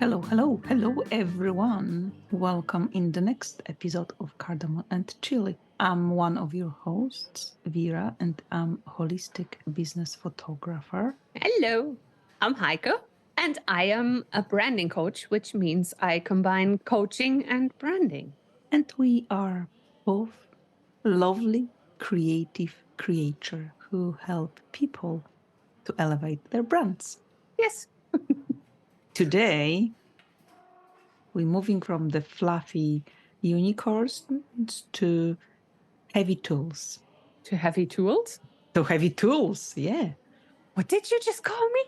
Hello, hello, hello, everyone. Welcome in the next episode of Cardamom and Chili. I'm one of your hosts, Vera, and I'm a holistic business photographer. Hello, I'm Heike, and I am a branding coach, which means I combine coaching and branding. And we are both lovely, creative creatures who help people to elevate their brands. Yes. Today, we're moving from the fluffy unicorns to heavy tools. To heavy tools? To heavy tools, yeah. What did you just call me?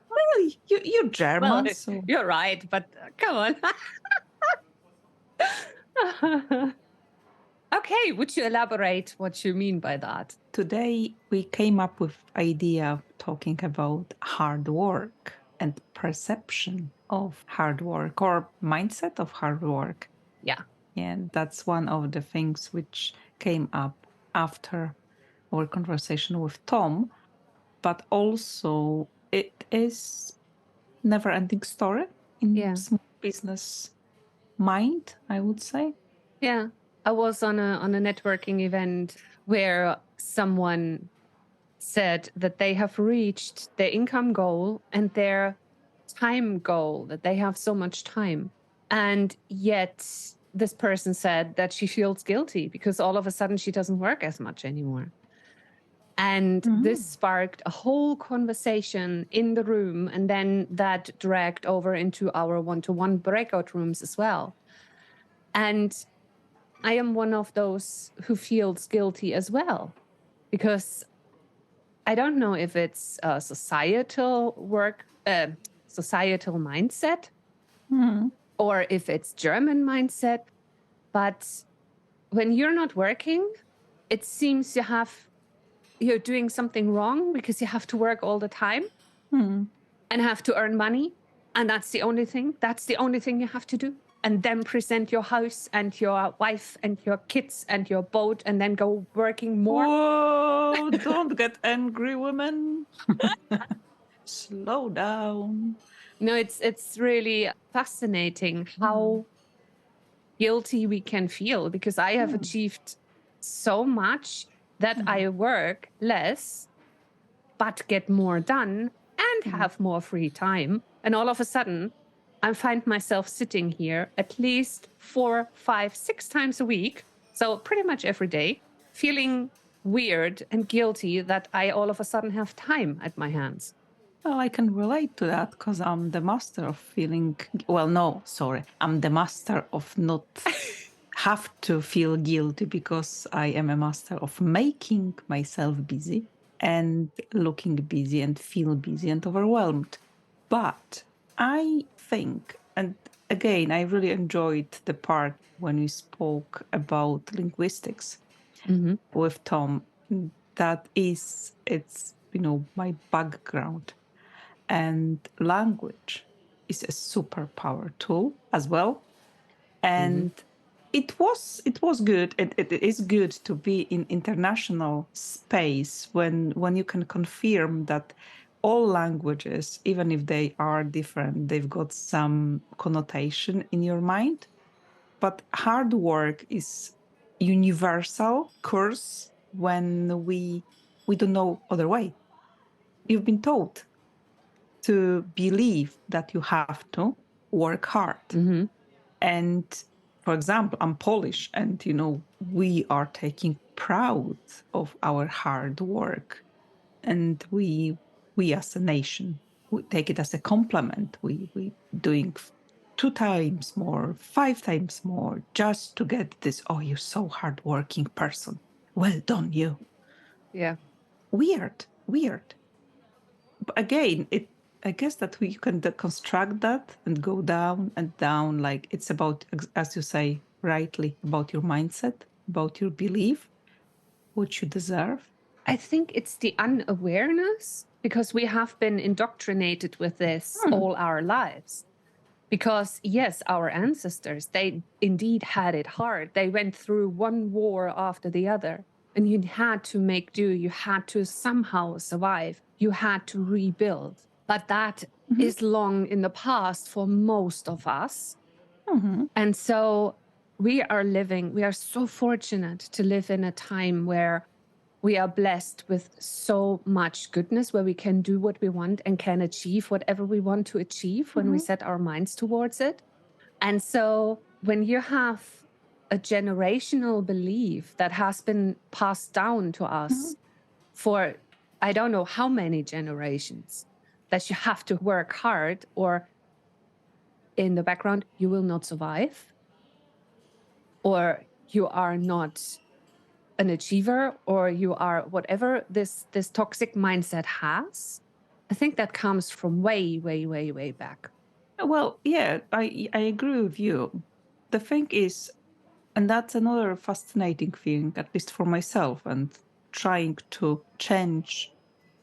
Well, you're German, Well, so you're right, but come on. Okay, would you elaborate what you mean by that? today we came up with idea of talking about hard work and perception of hard work or mindset of hard work. Yeah. And that's one of the things which came up after our conversation with Tom, but also it is never-ending story in Yeah. small business mind, I would say. Yeah. I was on a networking event where someone said that they have reached their income goal and their time goal, that they have so much time. And yet, this person said that she feels guilty because all of a sudden she doesn't work as much anymore. And this sparked a whole conversation in the room. And then that dragged over into our one-to-one breakout rooms as well. And I am one of those who feels guilty as well, because I don't know if it's a societal mindset, or if it's German mindset. But when you're not working, it seems you're doing something wrong because you have to work all the time and have to earn money. And that's the only thing. That's the only thing you have to do. And then present your house and your wife and your kids and your boat and then go working more. Whoa, don't get angry, women. Slow down. No, it's really fascinating how guilty we can feel, because I have achieved so much that I work less but get more done and have more free time. And all of a sudden, I find myself sitting here at least 4, 5, 6 times a week, so pretty much every day, feeling weird and guilty that I all of a sudden have time at my hands. Well, I can relate to that because I'm the master of feeling. Well, no, sorry. I'm the master of not have to feel guilty because I am a master of making myself busy and looking busy and feel busy and overwhelmed. But I think, and again, I really enjoyed the part when we spoke about linguistics with Tom. That is, it's, my background. And language is a superpower tool as well. And it was good. It is good to be in international space when you can confirm that all languages, even if they are different, they've got some connotation in your mind. But hard work is universal curse when we don't know other way. You've been told to believe that you have to work hard. And for example, I'm Polish, and we are taking proud of our hard work, and we as a nation, we take it as a compliment. We doing 2 times more, 5 times more, just to get this. Oh, you're so hardworking person. Well done, you. Yeah. Weird. But again, I guess that we can deconstruct that and go down and down. Like it's about, as you say rightly, about your mindset, about your belief, what you deserve. I think it's the unawareness, because we have been indoctrinated with this all our lives. Because yes, our ancestors, they indeed had it hard. They went through one war after the other, and you had to make do. You had to somehow survive. You had to rebuild. But that is long in the past for most of us. Mm-hmm. And so we are so fortunate to live in a time where we are blessed with so much goodness, where we can do what we want and can achieve whatever we want to achieve when we set our minds towards it. And so when you have a generational belief that has been passed down to us for, I don't know how many generations, that you have to work hard or in the background, you will not survive, or you are not an achiever, or you are whatever this toxic mindset has. I think that comes from way, way, way, way back. Well, yeah, I agree with you. The thing is, and that's another fascinating thing, at least for myself, and trying to change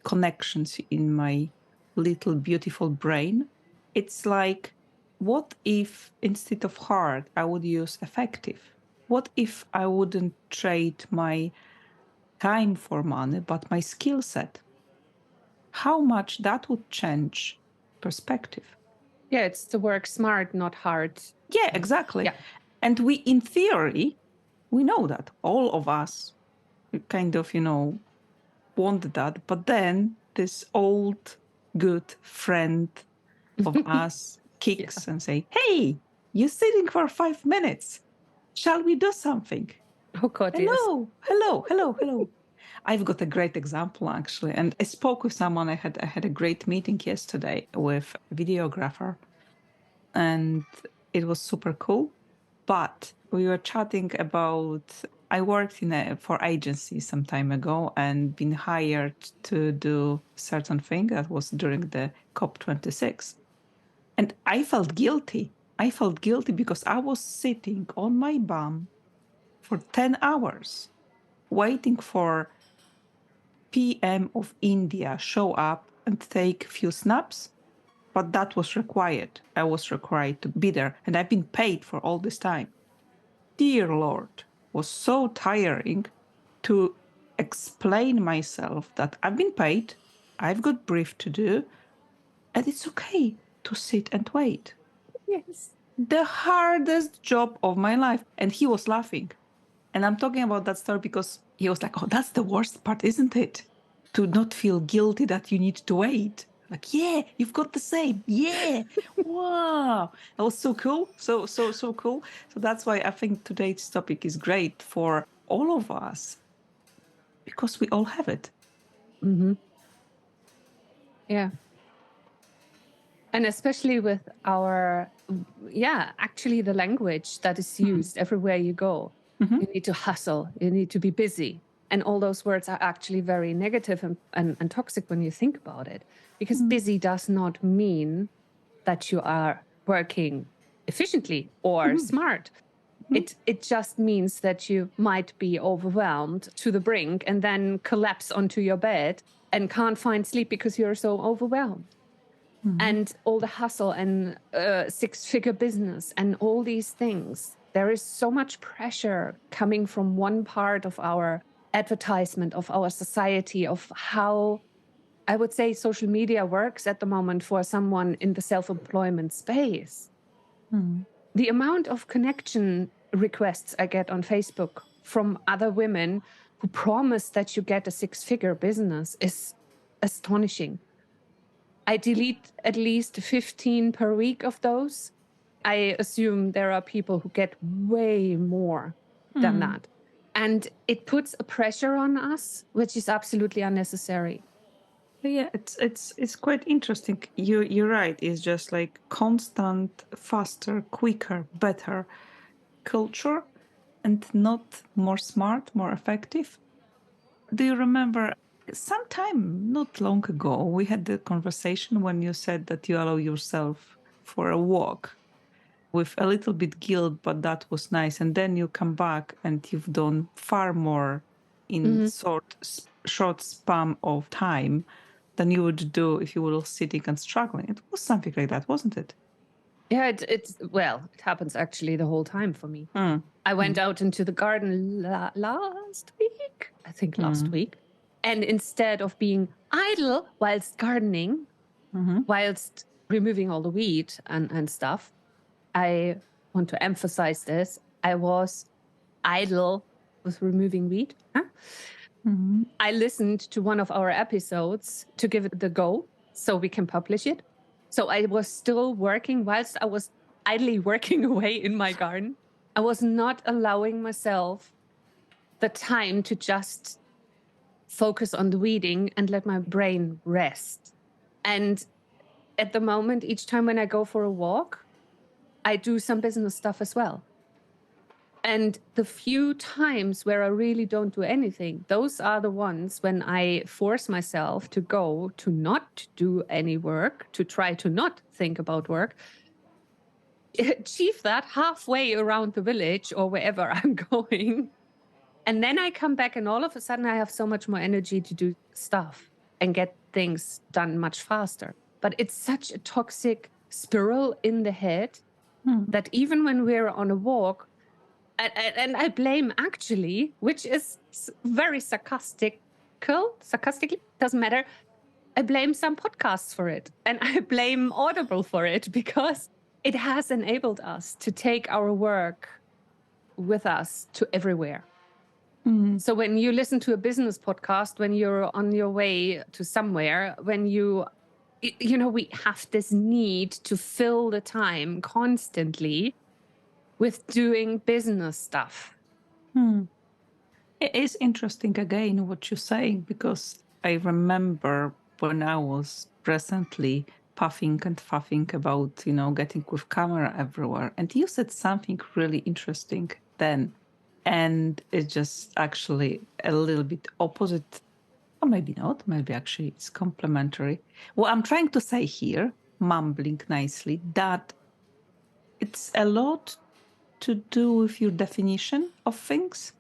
connections in my little beautiful brain. It's like, what if instead of hard, I would use effective? What if I wouldn't trade my time for money, but my skill set? How much that would change perspective. Yeah, it's to work smart, not hard. Yeah, exactly. Yeah. And we, in theory, we know that all of us kind of, want that. But then this old good friend of us kicks and say, "Hey, you're sitting for 5 minutes. Shall we do something?" Oh God, yes. Hello. I've got a great example actually, and I spoke with someone. I had a great meeting yesterday with a videographer, and it was super cool. But we were chatting about, I worked for agency some time ago and been hired to do certain thing that was during the COP26. And I felt guilty. I felt guilty because I was sitting on my bum for 10 hours waiting for PM of India show up and take a few snaps. But that was required. I was required to be there, and I've been paid for all this time. Dear Lord, was so tiring to explain myself that I've been paid, I've got brief to do, and it's okay to sit and wait. Yes. The hardest job of my life. And he was laughing. And I'm talking about that story because he was like, "Oh, that's the worst part, isn't it? To not feel guilty that you need to wait." Like, yeah, you've got the same. Yeah. Wow. That was so cool. So cool. So that's why I think today's topic is great for all of us because we all have it. Mm-hmm. Yeah. And especially with our, actually the language that is used everywhere you go. Mhm. You need to hustle, you need to be busy. And all those words are actually very negative and toxic when you think about it. Because busy does not mean that you are working efficiently or smart. It just means that you might be overwhelmed to the brink and then collapse onto your bed and can't find sleep because you're so overwhelmed. And all the hustle and six-figure business and all these things, there is so much pressure coming from one part of our advertisement, of our society, of how I would say social media works at the moment for someone in the self-employment space. The amount of connection requests I get on Facebook from other women who promise that you get a six-figure business is astonishing. I delete at least 15 per week of those. I assume there are people who get way more than that. And it puts a pressure on us, which is absolutely unnecessary. Yeah, it's quite interesting. You're right. It's just like constant, faster, quicker, better culture, and not more smart, more effective. Do you remember sometime not long ago we had the conversation when you said that you allow yourself for a walk with a little bit guilt, but that was nice, and then you come back and you've done far more in short span of time than you would do if you were sitting and struggling. It was something like that, wasn't it? Yeah, it happens actually the whole time for me. I went out into the garden last week, I think last week. And instead of being idle whilst gardening, whilst removing all the weed and stuff, I want to emphasize this. I was idle with removing weed. I listened to one of our episodes to give it the go so we can publish it. So I was still working whilst I was idly working away in my garden. I was not allowing myself the time to just focus on the weeding and let my brain rest. And at the moment, each time when I go for a walk, I do some business stuff as well. And the few times where I really don't do anything, those are the ones when I force myself to go to not do any work, to try to not think about work, achieve that halfway around the village or wherever I'm going. And then I come back and all of a sudden I have so much more energy to do stuff and get things done much faster. But it's such a toxic spiral in the head that even when we're on a walk, and I blame actually, which is very sarcastically, doesn't matter. I blame some podcasts for it. And I blame Audible for it because it has enabled us to take our work with us to everywhere. So when you listen to a business podcast, when you're on your way to somewhere, when you know, we have this need to fill the time constantly with doing business stuff. It is interesting again what you're saying, because I remember when I was recently puffing and faffing about, you know, getting with camera everywhere, and you said something really interesting then, and it's just actually a little bit opposite, or maybe not, maybe actually it's complementary. What I'm trying to say here, mumbling nicely, that it's a lot to do with your definition of things.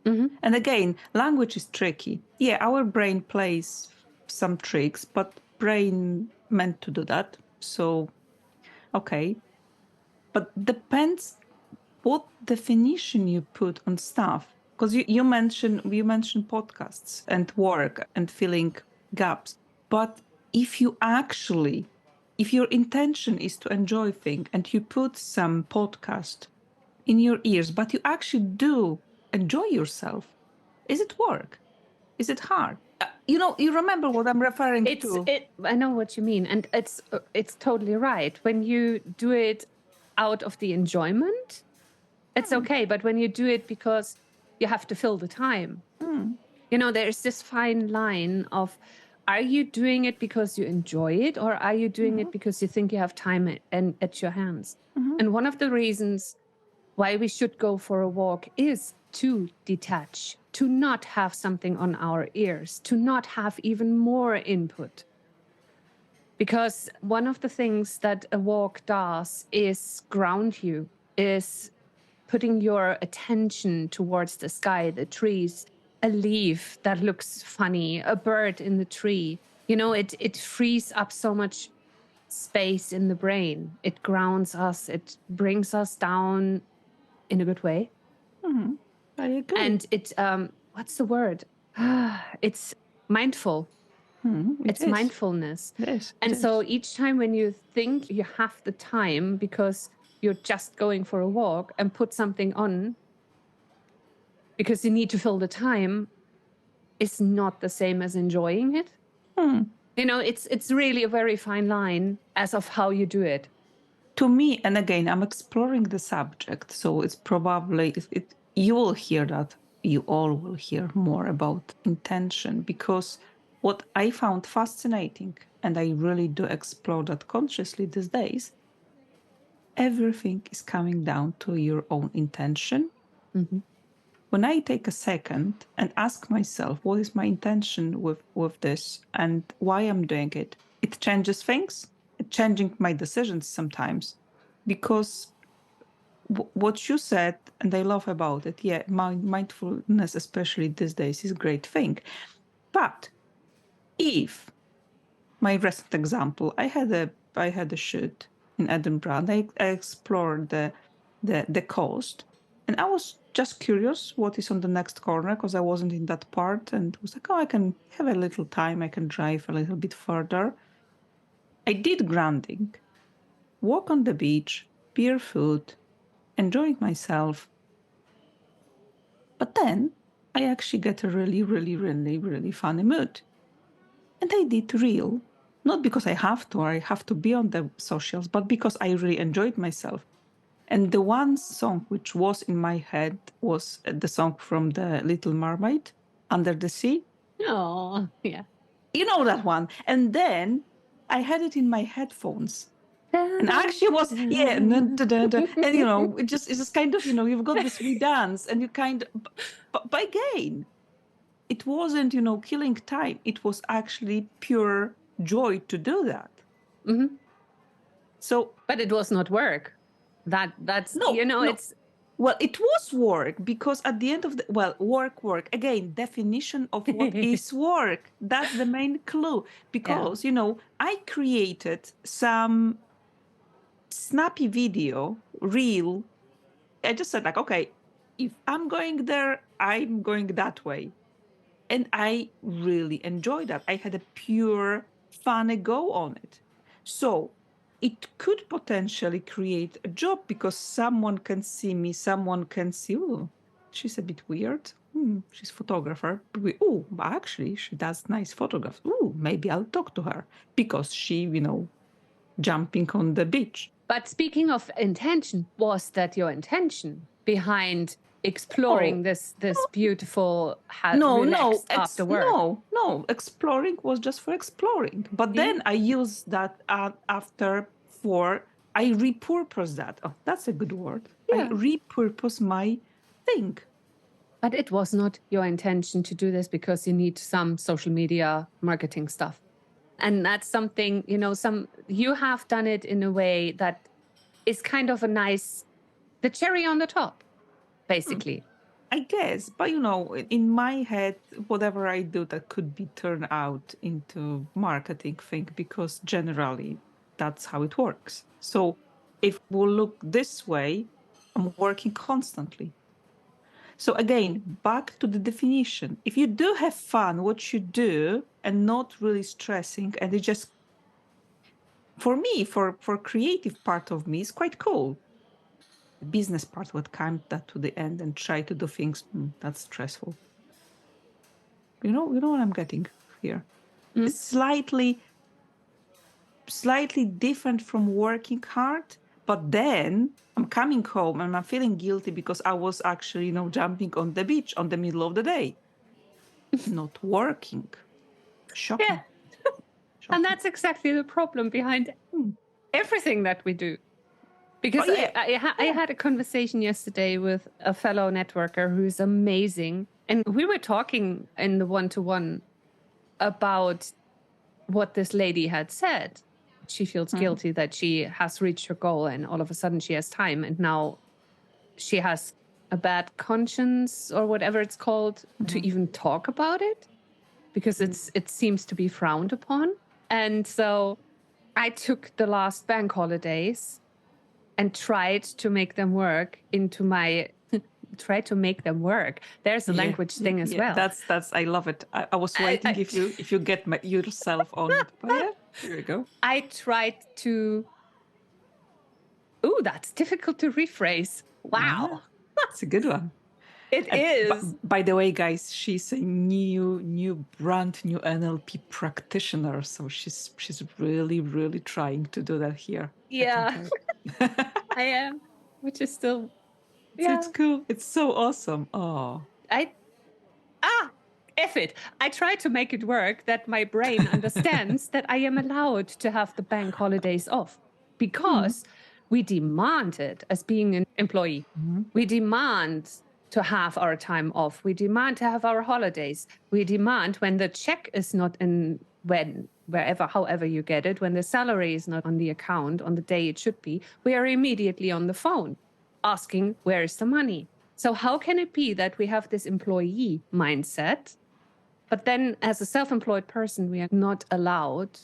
And again, language is tricky. Yeah, our brain plays some tricks, but brain meant to do that. So, okay. But depends what definition you put on stuff. Because you mentioned podcasts and work and filling gaps. But if your intention is to enjoy things and you put some podcast in your ears, but you actually do enjoy yourself, is it work? Is it hard? You remember what I'm referring to. I know what you mean. And it's totally right. When you do it out of the enjoyment, it's okay. But when you do it because you have to fill the time, you know, there's this fine line of, are you doing it because you enjoy it, or are you doing it because you think you have time at your hands? And one of the reasons why we should go for a walk is to detach, to not have something on our ears, to not have even more input. Because one of the things that a walk does is ground you, is putting your attention towards the sky, the trees, a leaf that looks funny, a bird in the tree. You know, it frees up so much space in the brain. It grounds us. It brings us down in a good way. I agree. And it, what's the word? It's mindful. It's mindfulness. And so each time when you think you have the time because you're just going for a walk and put something on because you need to fill the time, is not the same as enjoying it. You know, it's really a very fine line as of how you do it. To me, and again, I'm exploring the subject, so it's probably, you will hear that, you all will hear more about intention, because what I found fascinating, and I really do explore that consciously these days, everything is coming down to your own intention. When I take a second and ask myself, what is my intention with this and why I'm doing it, it changes things. It's changing my decisions sometimes, because what you said, and I love about it, yeah, mindfulness, especially these days, is a great thing. But if, my recent example, I had a shoot in Edinburgh, and I explored the coast, and I was just curious what is on the next corner, because I wasn't in that part, and was like, oh, I can have a little time, I can drive a little bit further. I did grounding, walk on the beach, barefoot, enjoying myself. But then I actually get a really, really, really, really funny mood. And I did reel, not because I have to or I have to be on the socials, but because I really enjoyed myself. And the one song which was in my head was the song from the Little Mermaid, Under the Sea. Oh, yeah. You know that one. And then I had it in my headphones. And actually it was, yeah, and it's just kind of, you've got this wee dance and you but again, it wasn't, killing time. It was actually pure joy to do that. Mm-hmm. So, but it was not work. That's no. it's. Well, it was work because at the end of work. Again, definition of what is work. That's the main clue. Because, I created some snappy video, reel. I just said okay, if I'm going there, I'm going that way. And I really enjoyed that. I had a pure funny go on it. So it could potentially create a job because someone can see me, someone can see, oh, she's a bit weird. She's a photographer. Oh, actually, she does nice photographs. Oh, maybe I'll talk to her because she, jumping on the beach. But speaking of intention, was that your intention behind exploring this beautiful relaxed after work? No, exploring was just for exploring. But then I use that I repurpose that. Oh, that's a good word. I repurpose my thing. But it was not your intention to do this because you need some social media marketing stuff. And that's something, you have done it in a way that is kind of the cherry on the top, basically. I guess, but in my head, whatever I do, that could be turned out into marketing thing because generally that's how it works. So if we look this way, I'm working constantly. So again, back to the definition. If you do have fun, what you do, and not really stressing, and it just, for me, for creative part of me, is quite cool. The business part would come that to the end and try to do things. That's stressful. You know what I'm getting here. It's slightly different from working hard, but then I'm coming home and I'm feeling guilty because I was actually, jumping on the beach on the middle of the day, not working. Shocking. Yeah. And that's exactly the problem behind everything that we do. Because I had a conversation yesterday with a fellow networker who's amazing. And we were talking in the one-to-one about what this lady had said. She feels guilty that she has reached her goal and all of a sudden she has time. And now she has a bad conscience or whatever it's called to even talk about it because it seems to be frowned upon. And so I took the last bank holidays and tried to make them work try to make them work. There's a language thing as well. That's I love it. I was waiting if you get yourself on it. But yeah, here we go. I tried to. Ooh, that's difficult to rephrase. Wow, that's a good one. It is. By the way, guys, she's a brand new NLP practitioner, so she's really, really trying to do that here. Yeah, I am, which is still. Yeah. It's cool. It's so awesome. Oh, F it. I try to make it work that my brain understands that I am allowed to have the bank holidays off because we demand it as being an employee. We demand to have our time off. We demand to have our holidays. We demand when the check is not in, however you get it, when the salary is not on the account on the day it should be, we are immediately on the phone asking, where is the money? So how can it be that we have this employee mindset, but then as a self-employed person, we are not allowed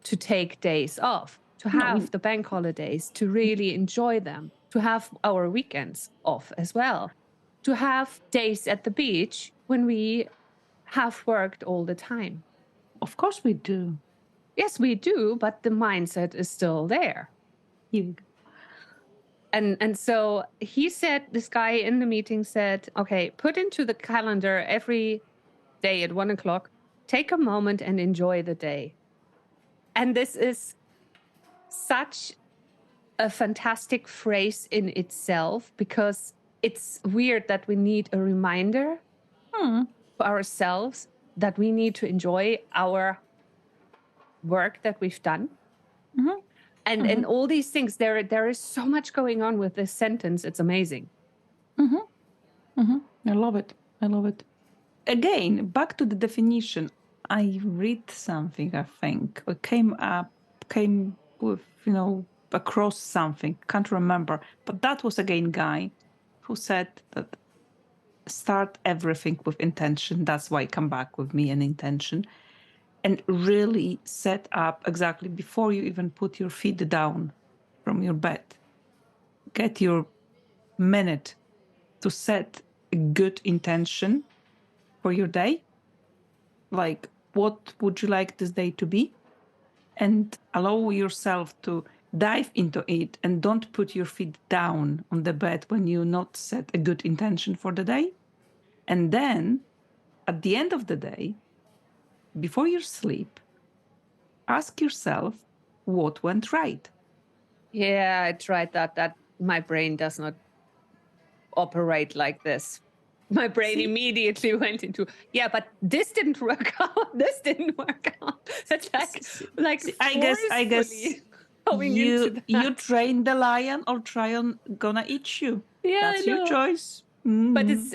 to take days off, to have the bank holidays, to really enjoy them, to have our weekends off as well, to have days at the beach when we have worked all the time? Of course we do. Yes, we do, but the mindset is still there. Here we go. And so he said, this guy in the meeting said, okay, put into the calendar every day at 1:00, take a moment and enjoy the day. And this is such a fantastic phrase in itself, because it's weird that we need a reminder for ourselves that we need to enjoy our work that we've done. Mhm. And all these things, there is so much going on with this sentence. It's amazing. I love it. I love it. Again, back to the definition. I read something, I think, or came with, across something, can't remember. But that was again guy who said that start everything with intention. That's why come back with me an intention. And really set up exactly before you even put your feet down from your bed. Get your minute to set a good intention for your day. Like, what would you like this day to be? And allow yourself to dive into it, and don't put your feet down on the bed when you not set a good intention for the day. And then at the end of the day, before you sleep, ask yourself what went right. Yeah, I tried that my brain does not operate like this. My brain immediately went into, yeah, but this didn't work out. This didn't work out. It's like I guess forcefully going into that. you train the lion, or lion gonna eat you. Yeah, That's I your know. choice. But it's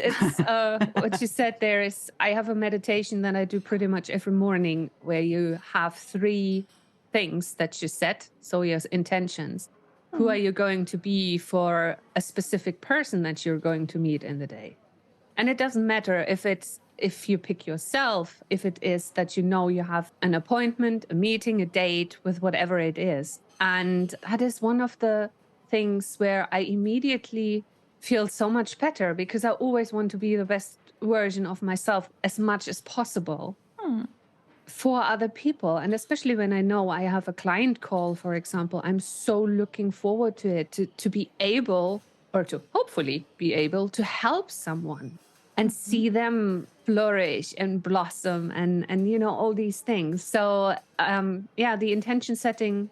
what you said there is, I have a meditation that I do pretty much every morning, where you have 3 things that you set. So your intentions. Who are you going to be for a specific person that you're going to meet in the day? And it doesn't matter if you pick yourself, if it is that you have an appointment, a meeting, a date with whatever it is. And that is one of the things where I immediately feel so much better, because I always want to be the best version of myself as much as possible for other people. And especially when I know I have a client call, for example, I'm so looking forward to it, to be able, or to hopefully be able to help someone and see them flourish and blossom and all these things. So yeah, the intention setting,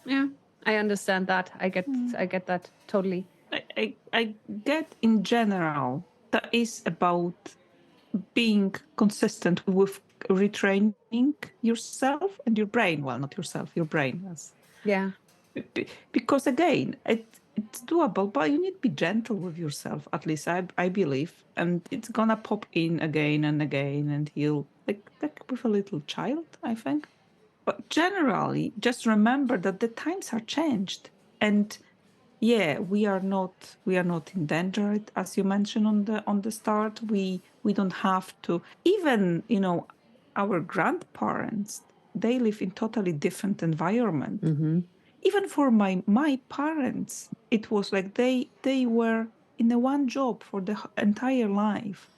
yeah, I understand that. I get that totally. I get in general that is about being consistent with retraining yourself and your brain. Well, not yourself, your brain. Yeah. Because again, it's doable, but you need to be gentle with yourself. At least I believe, and it's gonna pop in again and again, and he'll like with a little child, I think. But generally, just remember that the times are changed, and yeah, we are not endangered, as you mentioned on the start. We don't have to. Even our grandparents, they live in totally different environment. Even for my parents, it was like they were in the one job for the entire life.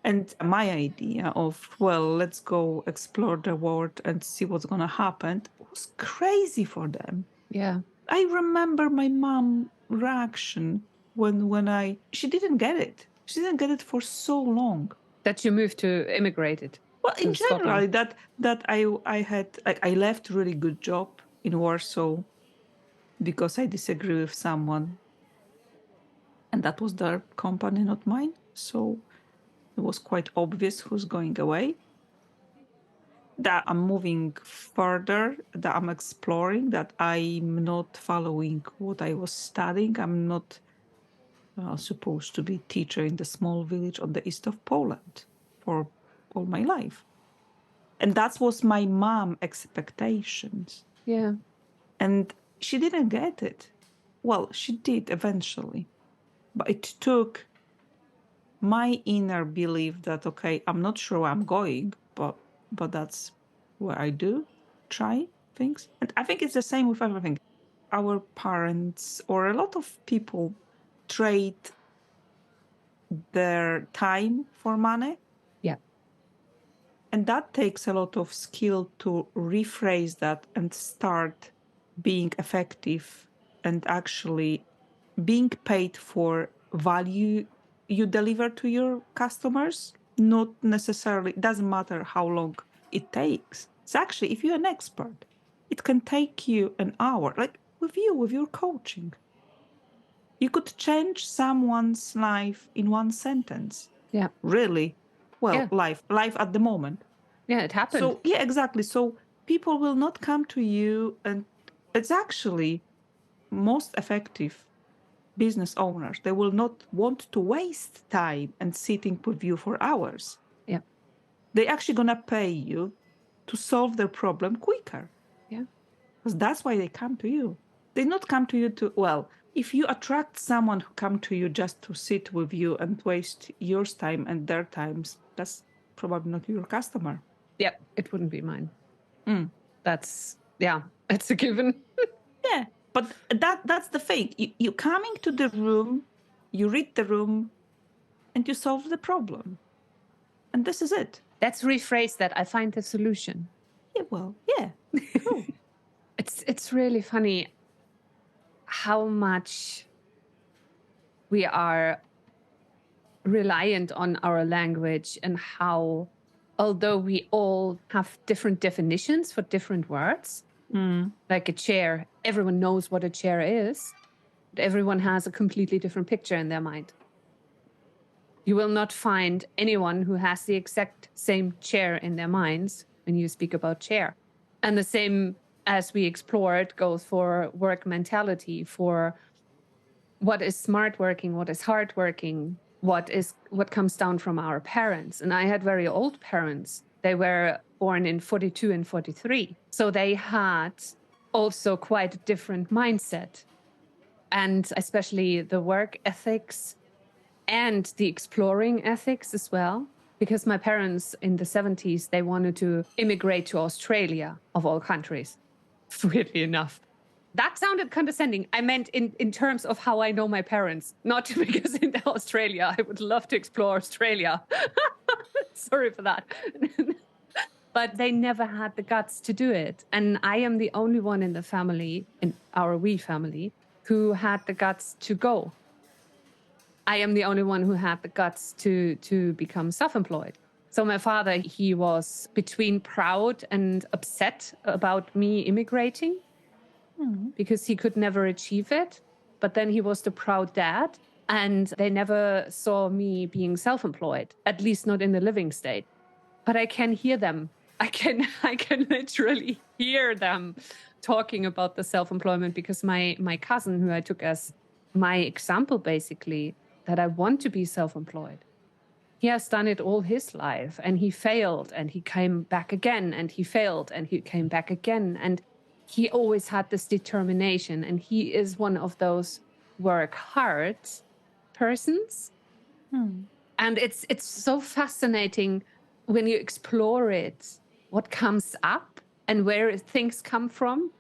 And my idea of, well, let's go explore the world and see what's gonna happen, was crazy for them. Yeah. I remember my mom reaction when she didn't get it. She didn't get it for so long. That you moved to immigrated. Well, in to general, Scotland. that I had, like, I left really good job in Warsaw because I disagree with someone, and that was their company, not mine. So it was quite obvious who's going away. That I'm moving further, that I'm exploring, that I'm not following what I was studying. I'm not supposed to be teacher in the small village on the east of Poland for all my life. And that was my mom expectations. Yeah. And she didn't get it. Well, she did eventually. But it took my inner belief that, okay, I'm not sure where I'm going, but that's where I do try things. And I think it's the same with everything. Our parents, or a lot of people, trade their time for money. Yeah. And that takes a lot of skill to rephrase that and start being effective and actually being paid for value you deliver to your customers. Not necessarily, it doesn't matter how long it takes. It's actually, if you're an expert, it can take you an hour, like with you, with your coaching. You could change someone's life in one sentence. Yeah. Really. Well, Yeah. life at the moment. Yeah, it happened. So, yeah, exactly. So people will not come to you, and it's actually most effective business owners. They will not want to waste time and sitting with you for hours. Yeah. They're actually going to pay you to solve their problem quicker. Yeah. Because that's why they come to you. They not come to you to, well, if you attract someone who come to you just to sit with you and waste your time and their times, that's probably not your customer. Yeah, it wouldn't be mine. Mm. That's a given. Yeah, but that's the thing. You coming to the room, you read the room, and you solve the problem. And this is it. Let's rephrase that. I find the solution. Yeah, well, yeah. Cool. It's really funny how much we are reliant on our language, and how, although we all have different definitions for different words, like a chair, everyone knows what a chair is, but everyone has a completely different picture in their mind. You will not find anyone who has the exact same chair in their minds when you speak about chair. And the same, as we explored, goes for work mentality, for what is smart working, what is hard working, what comes down from our parents. And I had very old parents. They were born in 42 and 43. So they had also quite a different mindset. And especially the work ethics and the exploring ethics as well. Because my parents in the 70s, they wanted to immigrate to Australia, of all countries. Weirdly enough. That sounded condescending. I meant in terms of how I know my parents, not because in Australia, I would love to explore Australia. Sorry for that. But they never had the guts to do it. And I am the only one in the family, in our wee family, who had the guts to go. I am the only one who had the guts to become self-employed. So my father, he was between proud and upset about me immigrating because he could never achieve it. But then he was the proud dad, and they never saw me being self-employed, at least not in the living state. But I can hear them. I can literally hear them talking about the self-employment, because my cousin, who I took as my example, basically, that I want to be self-employed. He has done it all his life, and he failed, and he came back again, and he failed, and he came back again. And he always had this determination, and he is one of those work hard persons. And it's so fascinating when you explore it, what comes up and where things come from.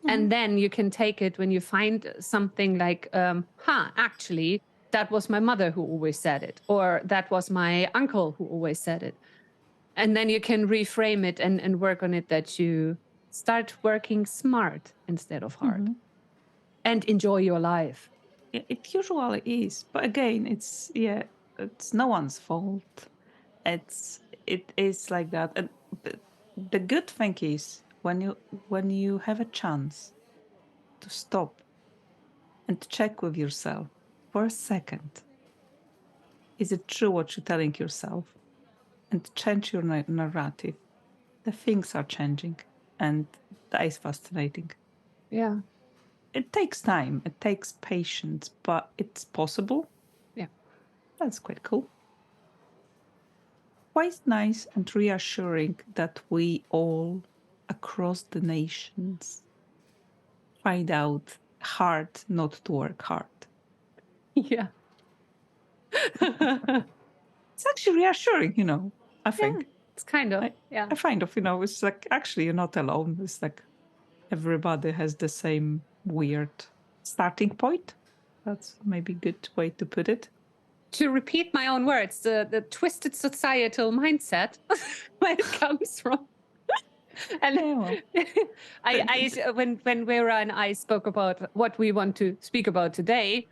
And then you can take it when you find something like, actually, that was my mother who always said it, or that was my uncle who always said it. And then you can reframe it and work on it, that you start working smart instead of hard and enjoy your life. It usually is. But again, it's no one's fault. It is like that. And the good thing is when you have a chance to stop and check with yourself for a second, is it true what you're telling yourself? And change your narrative. The things are changing, and that is fascinating. Yeah. It takes time, it takes patience, but it's possible. Yeah. That's quite cool. Quite nice and reassuring that we all across the nations find out hard not to work hard. Yeah. It's actually reassuring, I think. Yeah, it's kind of, I find it's like, actually, you're not alone. It's like everybody has the same weird starting point. That's maybe a good way to put it. to repeat my own words, the twisted societal mindset where it comes from. And when Vera and I spoke about what we want to speak about today,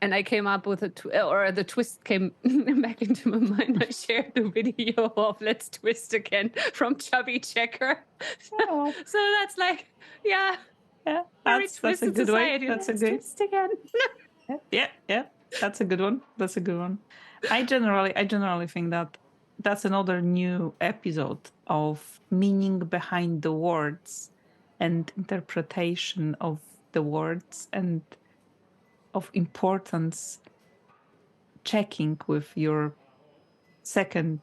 and I came up with the twist came back into my mind, I shared the video of Let's Twist Again from Chubby Checker. Oh. So that's like, yeah, that's a good society. way. That's Let's a good. twist again. Yeah. That's a good one. That's a good one. I generally think that that's another new episode of meaning behind the words and interpretation of the words and of importance checking with your second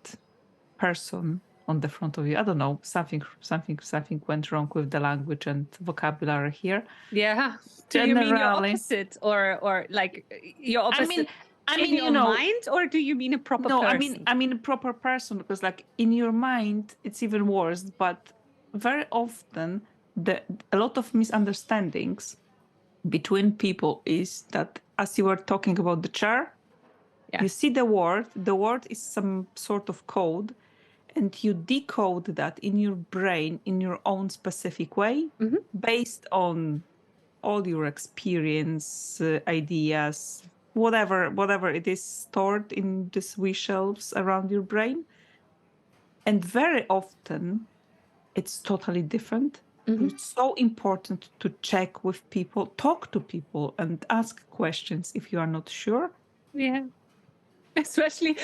person on the front of you. I don't know, something went wrong with the language and vocabulary here. Yeah. Do you mean your opposite or like your opposite? I mean, in your mind, or do you mean a proper person? No, I mean a proper person, because like in your mind it's even worse. But very often a lot of misunderstandings between people is that, as you were talking about the chair, you see the word is some sort of code, and you decode that in your brain in your own specific way, based on all your experience, ideas, whatever it is stored in these wee shelves around your brain. And very often it's totally different. It's so important to check with people, talk to people, and ask questions if you are not sure. Yeah. Especially,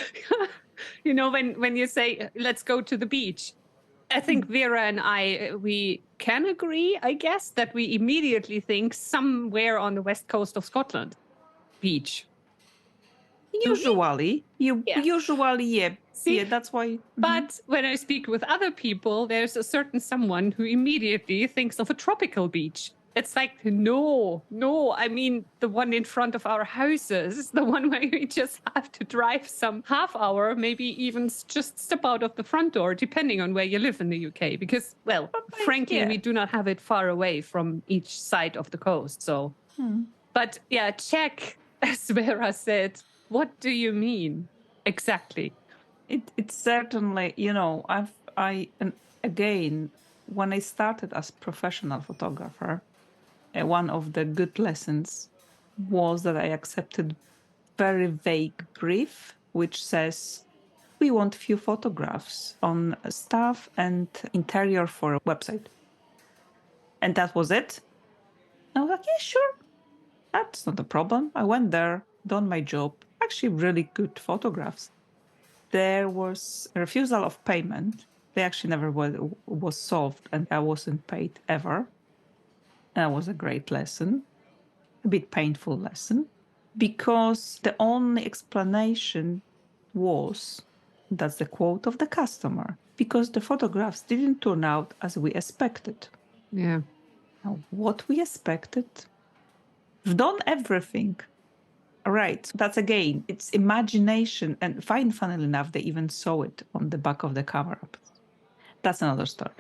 when you say, let's go to the beach. I think Vera and I, we can agree, I guess, that we immediately think somewhere on the west coast of Scotland. Beach. Usually, See? Yeah, that's why. But when I speak with other people, there's a certain someone who immediately thinks of a tropical beach. It's like, no, I mean the one in front of our houses, the one where we just have to drive some half hour, maybe even just step out of the front door, depending on where you live in the UK. Because, well, frankly, we do not have it far away from each side of the coast. So, but yeah, check, as Vera said, what do you mean exactly? It's certainly, and again, when I started as professional photographer, one of the good lessons was that I accepted very vague brief, which says, we want few photographs on staff and interior for a website. And that was it. I was like, yeah, sure. That's not a problem. I went there, done my job. Actually, really good photographs. There was a refusal of payment. They actually never was solved, and I wasn't paid ever. That was a great lesson, a bit painful lesson, because the only explanation was, that's the quote of the customer, because the photographs didn't turn out as we expected. Yeah. Now, what we expected? We've done everything. Right. That's again, it's imagination. And funnily enough, they even saw it on the back of the camera. That's another story.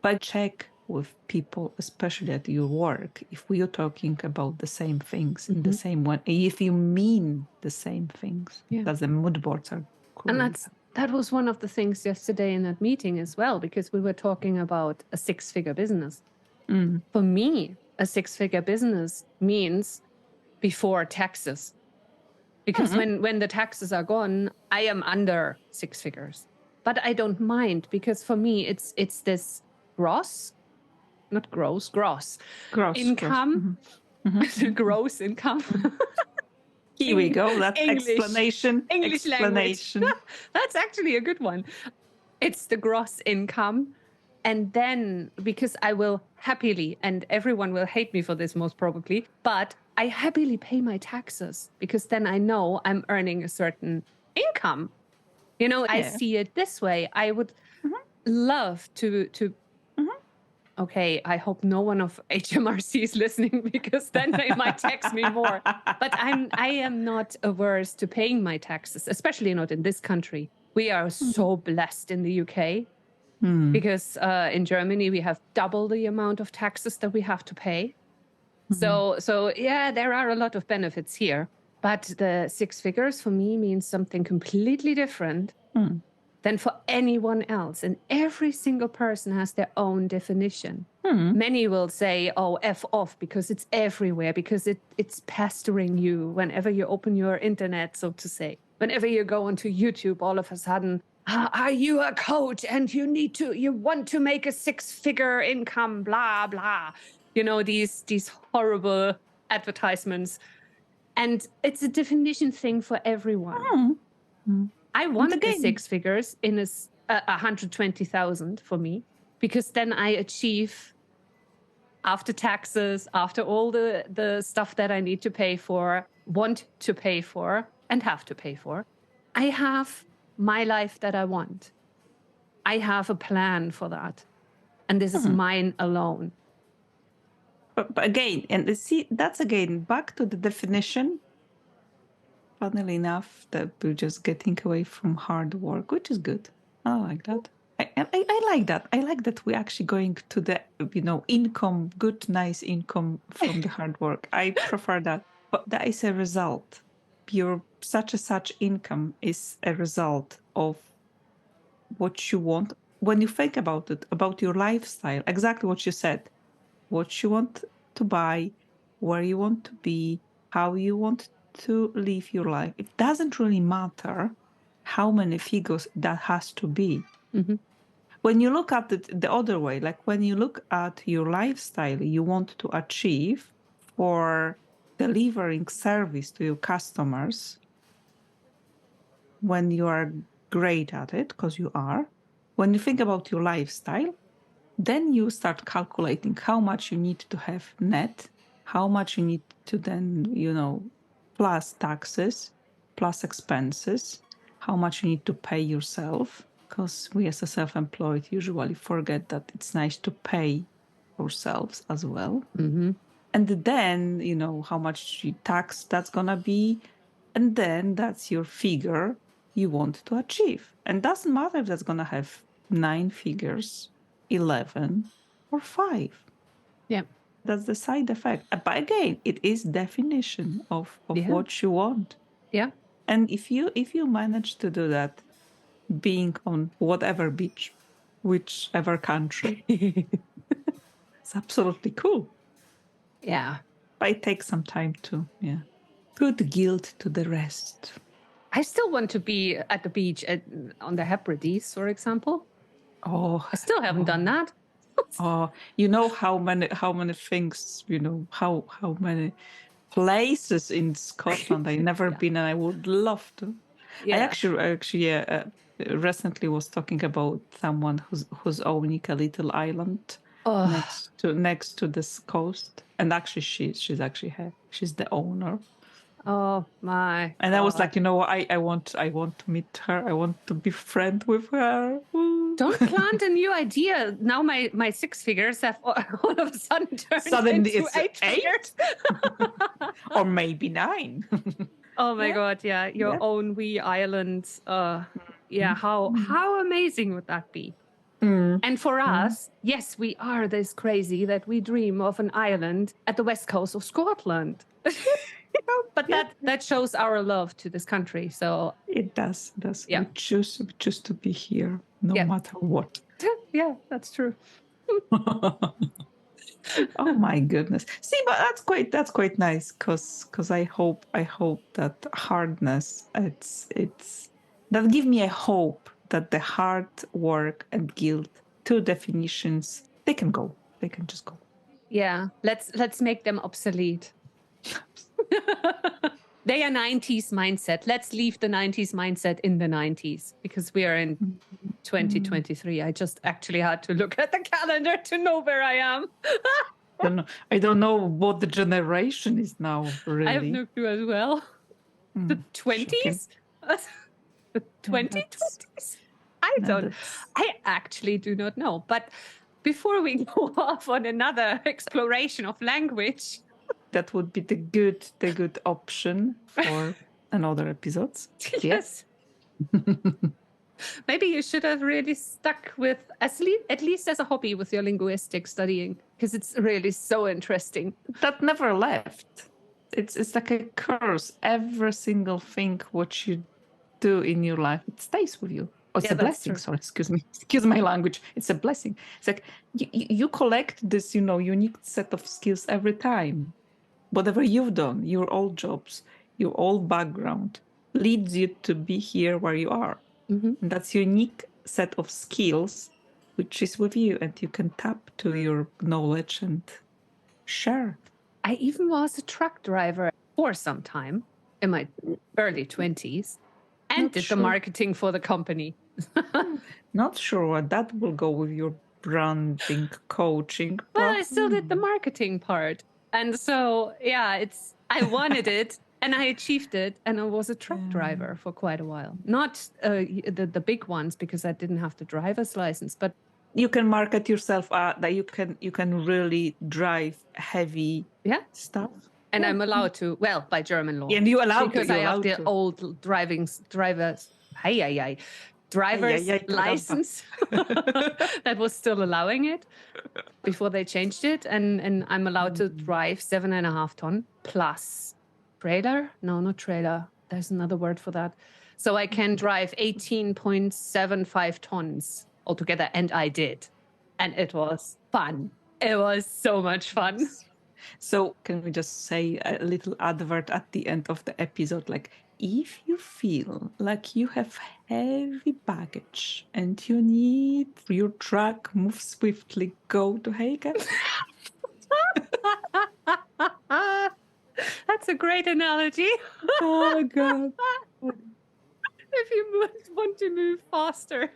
But check with people, especially at your work, if we are talking about the same things in the same way, if you mean the same things, that the mood boards are cool. And that was one of the things yesterday in that meeting as well, because we were talking about a 6-figure business. For me, a 6-figure business means before taxes, because when the taxes are gone, I am under 6 figures, but I don't mind, because for me it's this gross income, gross income. Here we go. That's English explanation. language. That's actually a good one. It's the gross income. And then, because I will happily, and everyone will hate me for this most probably, but I happily pay my taxes, because then I know I'm earning a certain income. I see it this way. I would love to okay, I hope no one of HMRC is listening, because then they might tax me more. But I am not averse to paying my taxes, especially not in this country. We are so blessed in the UK. Because in Germany, we have double the amount of taxes that we have to pay. So yeah, there are a lot of benefits here. But the 6 figures for me means something completely different than for anyone else. And every single person has their own definition. Many will say, oh, F off, because it's everywhere, because it's pestering you whenever you open your internet, so to say. Whenever you go onto YouTube, all of a sudden, are you a coach and you want to make a 6-figure income, blah, blah. You know, these horrible advertisements. And it's a definition thing for everyone. I want the 6 figures in 120,000 for me, because then I achieve, after taxes, after all the stuff that I need to pay for, want to pay for, and have to pay for, I have my life that I want. I have a plan for that. And this is mine alone. But again, and see, that's again back to the definition. Funnily enough, that we're just getting away from hard work, which is good. I like that. I like that. I like that we're actually going to the, income, good, nice income from the hard work. I prefer that. But that is a result. Your such income is a result of what you want. When you think about it, about your lifestyle, exactly what you said, what you want to buy, where you want to be, how you want to live your life. It doesn't really matter how many figures that has to be. When you look at it the other way, like when you look at your lifestyle you want to achieve for delivering service to your customers, when you are great at it, because you are, when you think about your lifestyle, then you start calculating how much you need to have net, how much you need to then, plus taxes, plus expenses, how much you need to pay yourself, because we as a self-employed usually forget that it's nice to pay ourselves as well. And then, how much tax that's going to be. And then that's your figure you want to achieve. And doesn't matter if that's going to have 9 figures, 11 or 5. Yeah. That's the side effect. But again, it is definition of what you want. Yeah. And if you manage to do that, being on whatever beach, whichever country, it's absolutely cool. Yeah. But it takes some time to, put guilt to the rest. I still want to be at the beach on the Hebrides, for example. Oh, I still haven't done that. Oh, how many things, how many places in Scotland I've never been, and I would love to. Yeah. I actually recently was talking about someone who's owning a little island next to this coast, and actually she's actually she's the owner. Oh my! And I was like, I want to meet her. I want to be friend with her. Woo. Don't plant a new idea. Now my 6 figures have all of a sudden turned into 8 figures. Or maybe 9. Oh my God! Yeah, your own wee island. How amazing would that be? And for us, yes, we are this crazy that we dream of an island at the west coast of Scotland. But that shows our love to this country. So it does. Yeah. We choose to be here, no matter what. Yeah, that's true. Oh my goodness! See, but that's quite nice, because I hope that hardness, it's that give me a hope that the hard work and guilt, 2 definitions, they can just go. Yeah, let's make them obsolete. They are 90s mindset. Let's leave the 90s mindset in the 90s, because we are in 2023. I just actually had to look at the calendar to know where I am. I don't know what the generation is now, really. I have no clue as well. The 20s? The 2020s? I actually do not know. But before we go off on another exploration of language, that would be the good option for another episodes. Yes. Maybe you should have really stuck with, at least as a hobby, with your linguistic studying, because it's really so interesting. That never left. It's like a curse. Every single thing what you do in your life, it stays with you. Oh, it's Yeah, a that's blessing. true. Sorry, excuse my language. It's a blessing. It's like you collect this, unique set of skills every time. Whatever you've done, your old jobs, your old background leads you to be here where you are. Mhm. And that's unique set of skills which is with you, and you can tap to your knowledge and share. I even was a truck driver for some time in my early 20s and Not did sure. the marketing for the company. Not sure what that will go with your branding coaching. Well, But I still did the marketing part. And so, yeah, I wanted it and I achieved it. And I was a truck driver for quite a while. Not the big ones, because I didn't have the driver's license, but you can market yourself that you can really drive heavy yeah, stuff. and I'm allowed to, well, by German law. And you allowed because to. I You're have allowed the to. old driver's license that was still allowing it before they changed it. And I'm allowed to drive 7.5 ton plus trailer. No, not trailer. There's another word for that. So I can drive 18.75 tons altogether. And I did. And it was fun. It was so much fun. So can we just say a little advert at the end of the episode? Like, if you feel like you have heavy baggage and you need your truck move swiftly, go to Heike. That's a great analogy. Oh, God. If you want to move faster.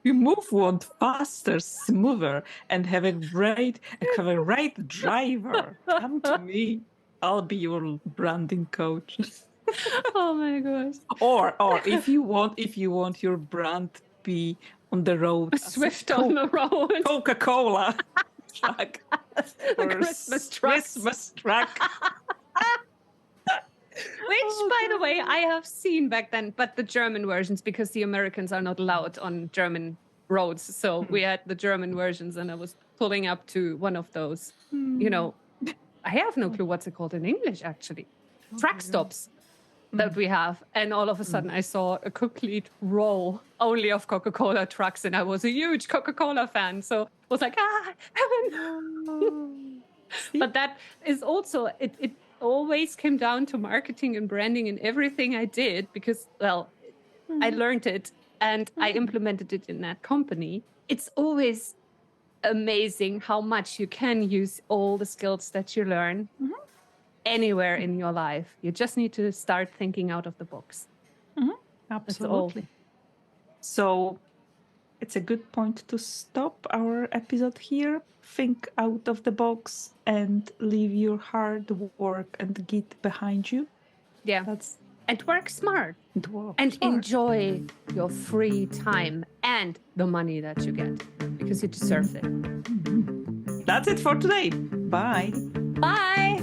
You want faster, smoother, and have a great driver. Come to me. I'll be your branding coach. Oh my gosh. Or if you want your brand to be on the road, Swift on the road. Coca-Cola truck. The Christmas truck. Christmas truck. Which, by the way, I have seen back then, but the German versions, because the Americans are not allowed on German roads. So we had the German versions, and I was pulling up to one of those, I have no clue what's it called in English, actually. Track stops that we have. And all of a sudden I saw a complete row only of Coca-Cola trucks, and I was a huge Coca-Cola fan. So I was like, heaven. But that is also, it always came down to marketing and branding and everything I did, because, well, I learned it and I implemented it in that company. It's always amazing how much you can use all the skills that you learn anywhere in your life. You just need to start thinking out of the box. Absolutely. So it's a good point to stop our episode here. Think out of the box and leave your hard work and git behind you. Yeah. And work smart. And enjoy your free time and the money that you get, because you deserve it. That's it for today. Bye. Bye.